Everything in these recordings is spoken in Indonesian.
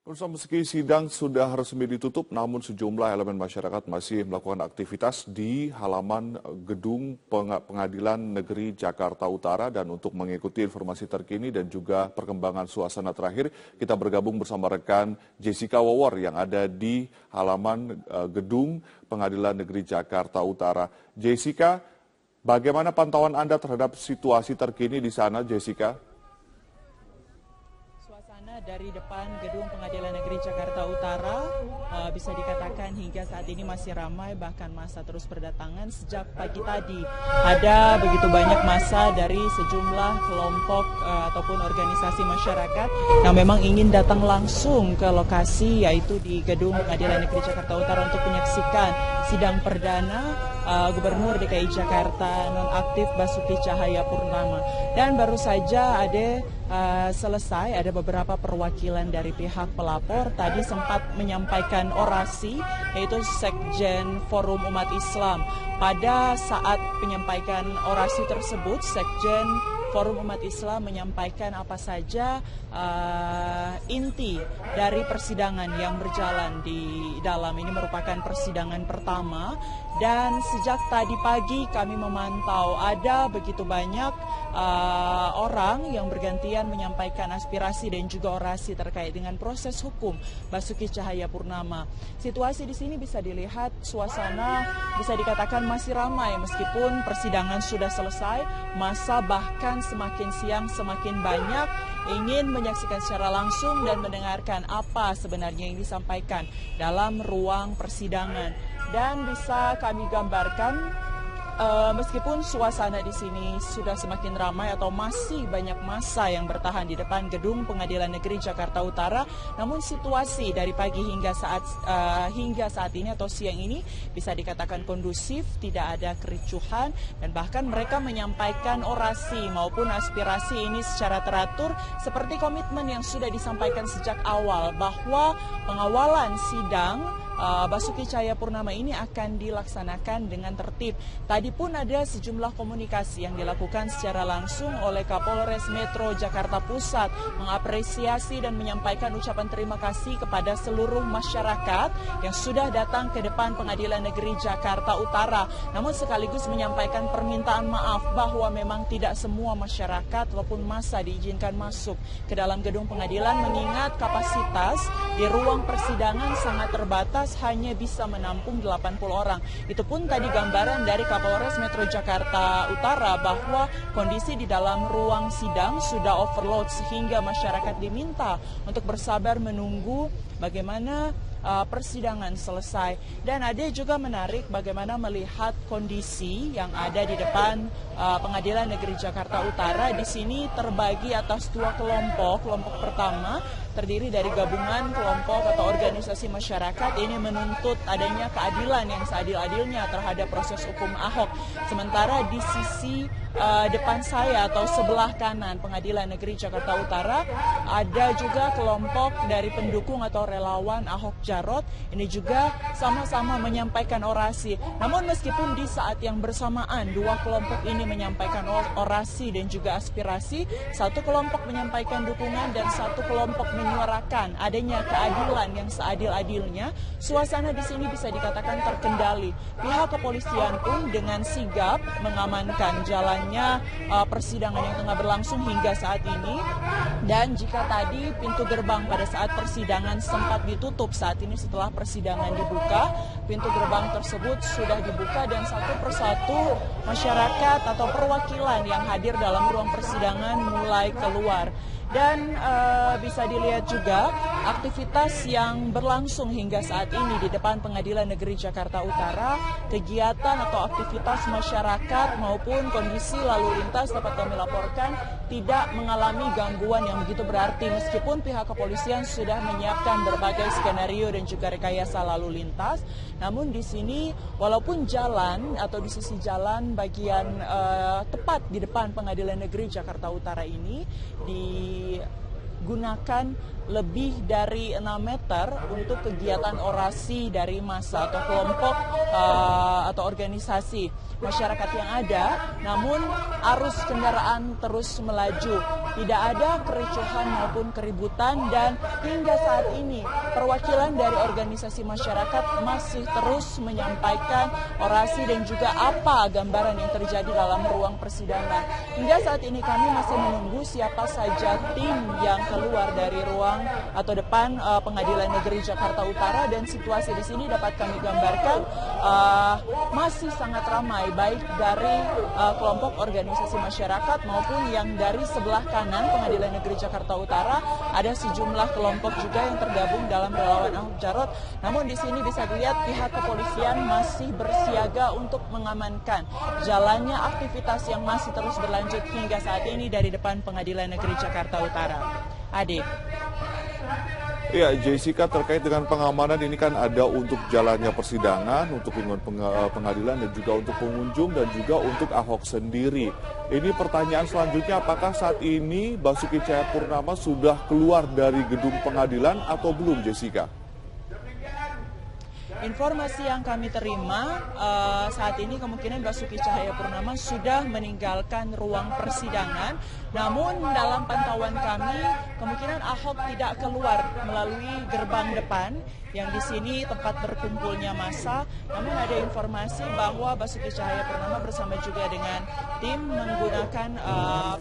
Meski sidang sudah resmi ditutup, namun sejumlah elemen masyarakat masih melakukan aktivitas di halaman gedung Pengadilan Negeri Jakarta Utara. Dan untuk mengikuti informasi terkini dan juga perkembangan suasana terakhir, kita bergabung bersama rekan Jessica Wawor yang ada di halaman gedung Pengadilan Negeri Jakarta Utara. Jessica, bagaimana pantauan Anda terhadap situasi terkini di sana, Jessica? Dari depan gedung Pengadilan Negeri Jakarta Utara bisa dikatakan hingga saat ini masih ramai, bahkan massa terus berdatangan sejak pagi tadi. Ada begitu banyak massa dari sejumlah kelompok ataupun organisasi masyarakat yang memang ingin datang langsung ke lokasi, yaitu di gedung Pengadilan Negeri Jakarta Utara untuk menyaksikan sidang perdana Gubernur DKI Jakarta nonaktif Basuki Cahayapurnama. Dan baru saja selesai, ada beberapa perwakilan dari pihak pelapor tadi sempat menyampaikan orasi, yaitu Sekjen Forum Umat Islam. Pada saat menyampaikan orasi tersebut, Sekjen Forum Umat Islam menyampaikan apa saja inti dari persidangan yang berjalan di dalam. Ini merupakan persidangan pertama, dan sejak tadi pagi kami memantau ada begitu banyak orang yang bergantian menyampaikan aspirasi dan juga orasi terkait dengan proses hukum Basuki Cahayapurnama. Situasi di sini bisa dilihat, suasana bisa dikatakan masih ramai meskipun persidangan sudah selesai. Massa bahkan semakin siang semakin banyak ingin menyaksikan secara langsung dan mendengarkan apa sebenarnya yang disampaikan dalam ruang persidangan. Dan bisa kami gambarkan, meskipun suasana di sini sudah semakin ramai atau masih banyak massa yang bertahan di depan gedung Pengadilan Negeri Jakarta Utara, namun situasi dari pagi hingga saat ini atau siang ini bisa dikatakan kondusif, tidak ada kericuhan, dan bahkan mereka menyampaikan orasi maupun aspirasi ini secara teratur seperti komitmen yang sudah disampaikan sejak awal bahwa pengawalan sidang Basuki Cahayapurnama ini akan dilaksanakan dengan tertib. Tadi pun ada sejumlah komunikasi yang dilakukan secara langsung oleh Kapolres Metro Jakarta Pusat, mengapresiasi dan menyampaikan ucapan terima kasih kepada seluruh masyarakat yang sudah datang ke depan Pengadilan Negeri Jakarta Utara. Namun sekaligus menyampaikan permintaan maaf bahwa memang tidak semua masyarakat ataupun massa diizinkan masuk ke dalam gedung pengadilan, mengingat kapasitas di ruang persidangan sangat terbatas, hanya bisa menampung 80 orang. Itu pun tadi gambaran dari Kapolres Metro Jakarta Utara bahwa kondisi di dalam ruang sidang sudah overload sehingga masyarakat diminta untuk bersabar menunggu bagaimana persidangan selesai. Dan ada juga menarik bagaimana melihat kondisi yang ada di depan Pengadilan Negeri Jakarta Utara. Di sini terbagi atas dua kelompok. Kelompok pertama terdiri dari gabungan kelompok atau organisasi masyarakat ini menuntut adanya keadilan yang seadil-adilnya terhadap proses hukum Ahok. Sementara di sisi depan saya atau sebelah kanan Pengadilan Negeri Jakarta Utara ada juga kelompok dari pendukung atau relawan Ahok Jarot. Ini juga sama-sama menyampaikan orasi. Namun meskipun di saat yang bersamaan dua kelompok ini menyampaikan orasi dan juga aspirasi, satu kelompok menyampaikan dukungan dan satu kelompok menyuarakan adanya keadilan yang seadil-adilnya, suasana di sini bisa dikatakan terkendali. Pihak kepolisian pun dengan sigap mengamankan jalannya persidangan yang tengah berlangsung hingga saat ini. Dan jika tadi pintu gerbang pada saat persidangan sempat ditutup, saat ini setelah persidangan dibuka, pintu gerbang tersebut sudah dibuka dan satu persatu masyarakat atau perwakilan yang hadir dalam ruang persidangan mulai keluar. Dan bisa dilihat juga aktivitas yang berlangsung hingga saat ini di depan Pengadilan Negeri Jakarta Utara, kegiatan atau aktivitas masyarakat maupun kondisi lalu lintas dapat kami laporkan tidak mengalami gangguan yang begitu berarti, meskipun pihak kepolisian sudah menyiapkan berbagai skenario dan juga rekayasa lalu lintas. Namun di sini walaupun jalan atau di sisi jalan bagian tepat di depan Pengadilan Negeri Jakarta Utara ini gunakan lebih dari 6 meter untuk kegiatan orasi dari massa atau kelompok atau organisasi masyarakat yang ada, namun arus kendaraan terus melaju. Tidak ada kericuhan maupun keributan, dan hingga saat ini perwakilan dari organisasi masyarakat masih terus menyampaikan orasi dan juga apa gambaran yang terjadi dalam ruang persidangan. Hingga saat ini kami masih menunggu siapa saja tim yang keluar dari ruang atau depan Pengadilan Negeri Jakarta Utara, dan situasi di sini dapat kami gambarkan masih sangat ramai, baik dari kelompok organisasi masyarakat maupun yang dari sebelah kanan Pengadilan Negeri Jakarta Utara ada sejumlah kelompok juga yang tergabung dalam relawan Ahok Jarot. Namun di sini bisa dilihat pihak kepolisian masih bersiaga untuk mengamankan jalannya aktivitas yang masih terus berlanjut hingga saat ini dari depan Pengadilan Negeri Jakarta Utara. Adik. Ya, Jessica, terkait dengan pengamanan ini kan ada untuk jalannya persidangan, untuk lingkungan pengadilan, dan juga untuk pengunjung, dan juga untuk Ahok sendiri. Ini pertanyaan selanjutnya, apakah saat ini Basuki Cahayapurnama sudah keluar dari gedung pengadilan atau belum, Jessica? Informasi yang kami terima saat ini kemungkinan Basuki Cahayapurnama sudah meninggalkan ruang persidangan. Namun dalam pantauan kami kemungkinan Ahok tidak keluar melalui gerbang depan yang di sini tempat berkumpulnya massa. Namun ada informasi bahwa Basuki Cahayapurnama bersama juga dengan tim menggunakan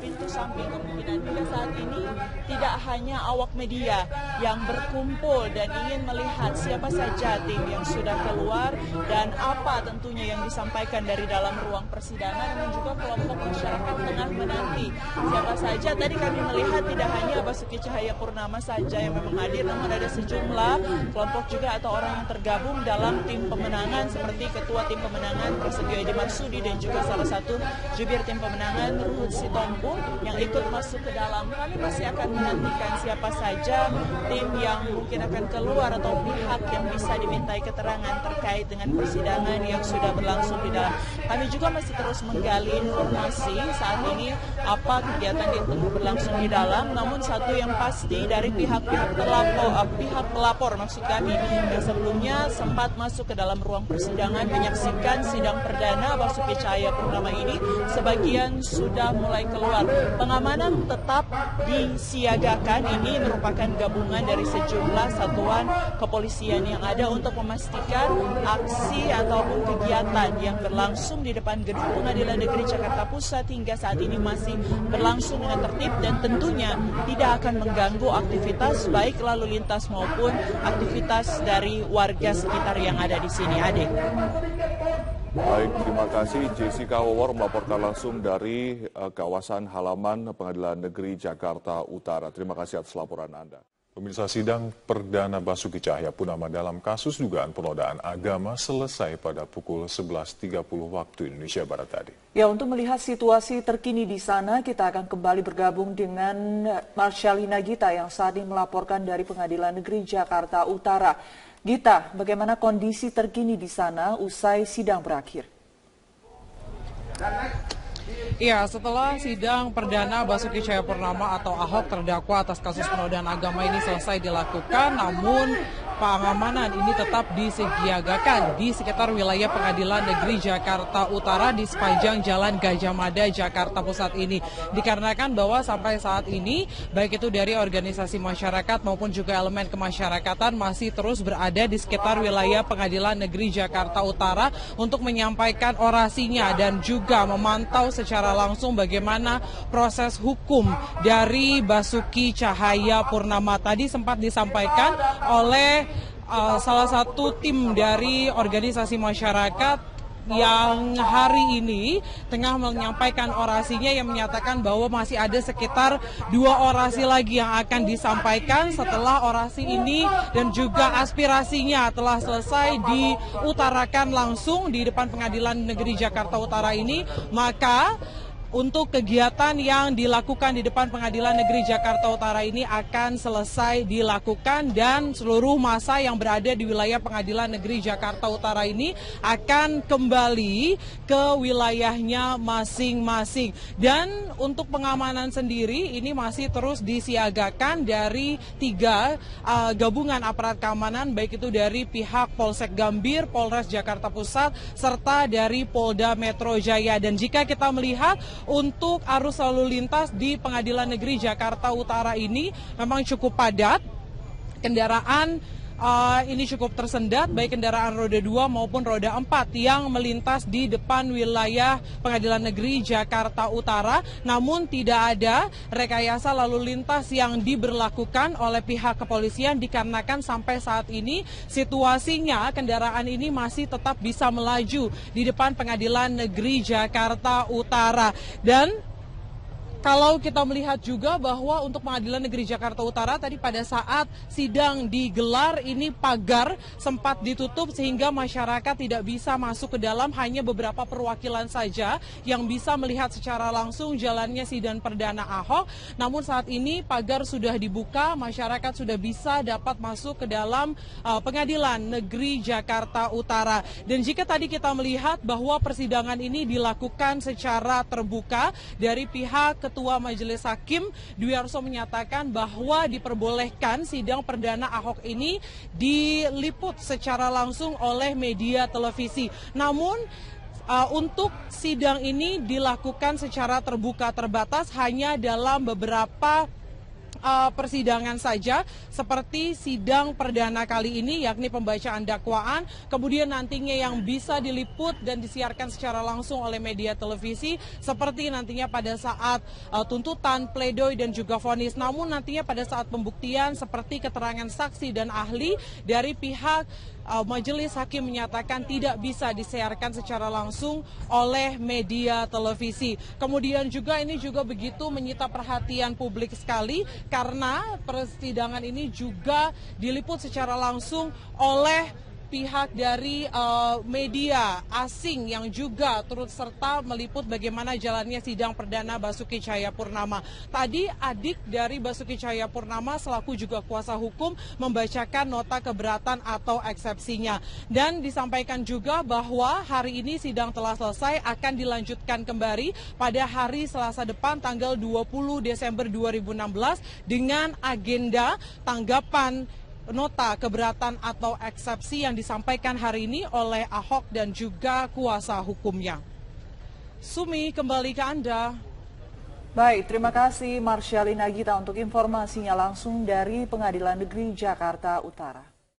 pintu samping. Kemungkinan hingga saat ini tidak hanya awak media yang berkumpul dan ingin melihat siapa saja tim yang sudah keluar dan apa tentunya yang disampaikan dari dalam ruang persidangan, namun juga kelompok masyarakat tengah menanti siapa saja. Tadi kami melihat tidak hanya Basuki Cahayapurnama saja yang memang hadir, namun ada sejumlah kelompok juga atau orang yang tergabung dalam tim pemenangan seperti Ketua Tim Pemenangan Prasetyo Edi Marsudi dan juga salah satu jubir tim pemenangan Ruhut Sitompul yang ikut masuk ke dalam. Kami masih akan menantikan siapa saja tim yang mungkin akan keluar atau pihak yang bisa dimintai keterangan terkait dengan persidangan yang sudah berlangsung di dalam. Kami juga masih terus menggali informasi saat ini apa kegiatan yang tengah berlangsung di dalam. Namun satu yang pasti dari pihak pelapor maksud kami yang sebelumnya sempat masuk ke dalam ruang persidangan menyaksikan sidang perdana Basuki Cahayapurnama ini, sebagian sudah mulai keluar. Pengamanan tetap disiagakan. Ini merupakan gabungan dari sejumlah satuan kepolisian yang ada untuk memastikan aksi ataupun kegiatan yang berlangsung di depan gedung Pengadilan Negeri Jakarta Pusat hingga saat ini masih berlangsung dengan tertib dan tentunya tidak akan mengganggu aktivitas baik lalu lintas maupun aktivitas dari warga sekitar yang ada di sini. Adik. Baik, terima kasih Jessica Wawor melaporkan langsung dari kawasan halaman Pengadilan Negeri Jakarta Utara. Terima kasih atas laporan Anda. Pemirsa, sidang perdana Basuki Cahayapurnama dalam kasus dugaan penodaan agama selesai pada pukul 11.30 waktu Indonesia Barat tadi. Ya, untuk melihat situasi terkini di sana, kita akan kembali bergabung dengan Marsyalina Gita yang saat ini melaporkan dari Pengadilan Negeri Jakarta Utara. Gita, bagaimana kondisi terkini di sana usai sidang berakhir? Ya, setelah sidang perdana Basuki Cahayapurnama atau Ahok terdakwa atas kasus penodaan agama ini selesai dilakukan, namun pengamanan ini tetap disiagakan di sekitar wilayah Pengadilan Negeri Jakarta Utara di sepanjang Jalan Gajah Mada, Jakarta Pusat ini. Dikarenakan bahwa sampai saat ini, baik itu dari organisasi masyarakat maupun juga elemen kemasyarakatan masih terus berada di sekitar wilayah Pengadilan Negeri Jakarta Utara untuk menyampaikan orasinya dan juga memantau secara langsung bagaimana proses hukum dari Basuki Cahayapurnama. Tadi sempat disampaikan oleh salah satu tim dari organisasi masyarakat yang hari ini tengah menyampaikan orasinya yang menyatakan bahwa masih ada sekitar 2 orasi lagi yang akan disampaikan setelah orasi ini dan juga aspirasinya telah selesai diutarakan langsung di depan Pengadilan Negeri Jakarta Utara ini, maka untuk kegiatan yang dilakukan di depan Pengadilan Negeri Jakarta Utara ini akan selesai dilakukan dan seluruh massa yang berada di wilayah Pengadilan Negeri Jakarta Utara ini akan kembali ke wilayahnya masing-masing. Dan untuk pengamanan sendiri ini masih terus disiagakan dari 3 gabungan aparat keamanan, baik itu dari pihak Polsek Gambir, Polres Jakarta Pusat, serta dari Polda Metro Jaya. Dan jika kita melihat untuk arus lalu lintas di Pengadilan Negeri Jakarta Utara ini memang cukup padat. Kendaraan ini cukup tersendat, baik kendaraan roda 2 maupun roda 4 yang melintas di depan wilayah Pengadilan Negeri Jakarta Utara. Namun tidak ada rekayasa lalu lintas yang diberlakukan oleh pihak kepolisian dikarenakan sampai saat ini situasinya kendaraan ini masih tetap bisa melaju di depan Pengadilan Negeri Jakarta Utara. Dan kalau kita melihat juga bahwa untuk Pengadilan Negeri Jakarta Utara tadi pada saat sidang digelar ini pagar sempat ditutup sehingga masyarakat tidak bisa masuk ke dalam, hanya beberapa perwakilan saja yang bisa melihat secara langsung jalannya sidang perdana Ahok. Namun saat ini pagar sudah dibuka, masyarakat sudah bisa dapat masuk ke dalam Pengadilan Negeri Jakarta Utara. Dan jika tadi kita melihat bahwa persidangan ini dilakukan secara terbuka dari pihak Ketua Majelis Hakim Dwi Arso menyatakan bahwa diperbolehkan sidang perdana Ahok ini diliput secara langsung oleh media televisi. Namun untuk sidang ini dilakukan secara terbuka terbatas hanya dalam beberapa persidangan saja, seperti sidang perdana kali ini yakni pembacaan dakwaan, kemudian nantinya yang bisa diliput dan disiarkan secara langsung oleh media televisi seperti nantinya pada saat tuntutan, pledoi dan juga vonis. Namun nantinya pada saat pembuktian seperti keterangan saksi dan ahli dari pihak Majelis Hakim menyatakan tidak bisa disiarkan secara langsung oleh media televisi. Kemudian juga ini juga begitu menyita perhatian publik sekali karena persidangan ini juga diliput secara langsung oleh pihak dari media asing yang juga turut serta meliput bagaimana jalannya sidang perdana Basuki Cahayapurnama. Tadi adik dari Basuki Cahayapurnama selaku juga kuasa hukum membacakan nota keberatan atau eksepsinya. Dan disampaikan juga bahwa hari ini sidang telah selesai, akan dilanjutkan kembali pada hari Selasa depan tanggal 20 Desember 2016 dengan agenda tanggapan nota keberatan atau eksepsi yang disampaikan hari ini oleh Ahok dan juga kuasa hukumnya. Sumi, kembali ke Anda. Baik, terima kasih Marsyalina Gita untuk informasinya langsung dari Pengadilan Negeri Jakarta Utara.